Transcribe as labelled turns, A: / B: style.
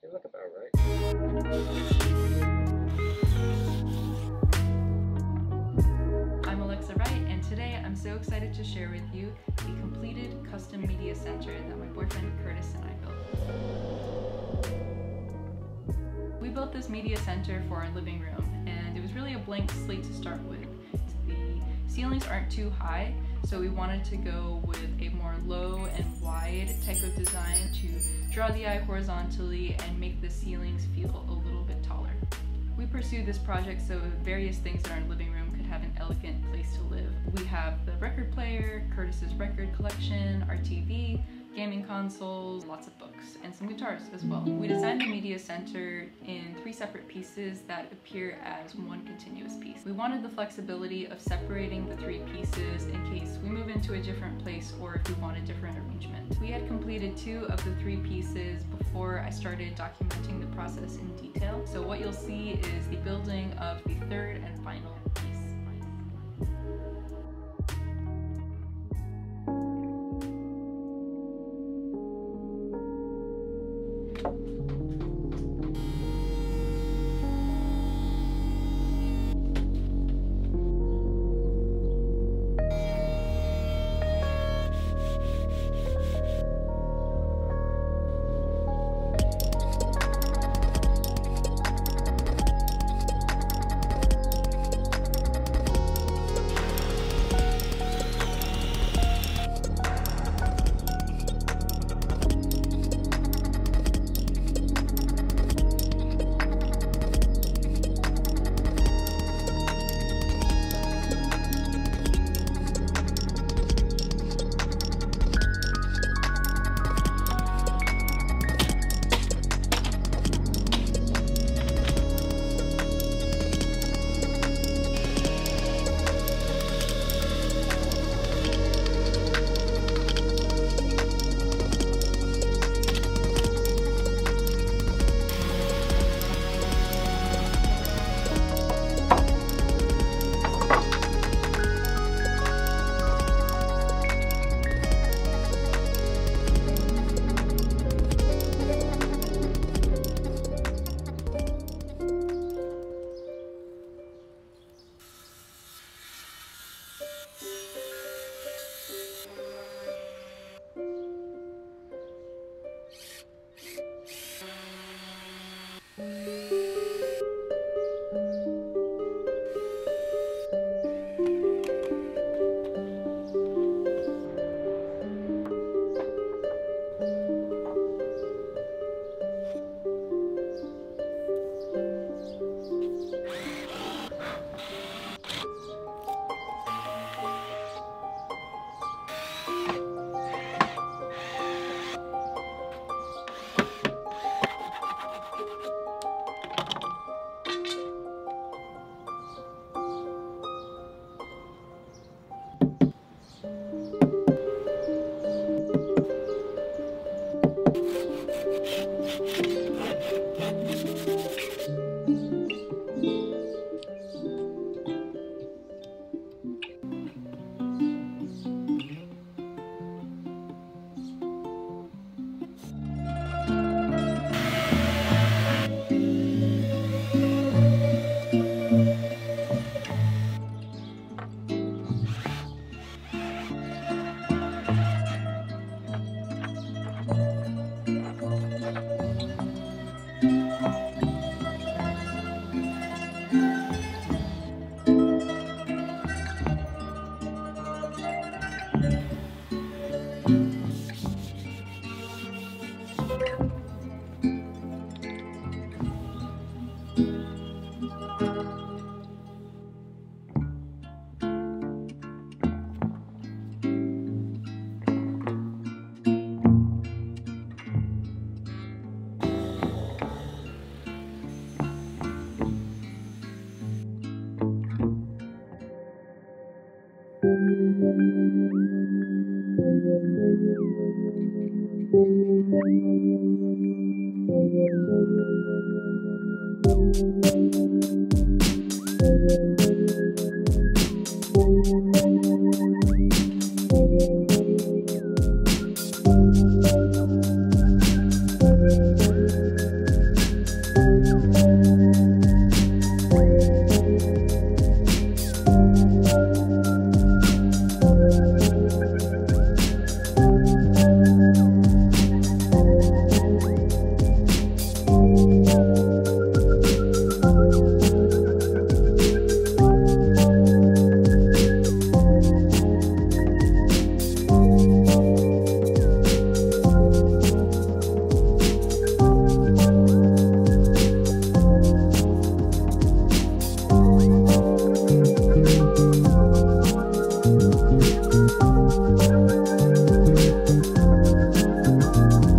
A: You look about right.
B: I'm Wright, and today I'm so excited to share with you the completed custom media center that my boyfriend Curtis and I built. We built this media center for our living room, and it was really a blank slate to start with. The ceilings aren't too high, so we wanted to go with a more low and wide type of design to draw the eye horizontally and make the ceilings feel a little bit taller. We pursued this project so various things in our living room could have an elegant place to live. We have the record player, Curtis's record collection, our TV, gaming consoles, lots of books, and some guitars as well. We designed the media center in 3 separate pieces that appear as one continuous piece. We wanted the flexibility of separating the 3 pieces in case we move into a different place or if we want a different arrangement. We had completed 2 of the 3 pieces before I started documenting the process in detail. So what you'll see is the building of the 3rd and final piece.
C: Thank you.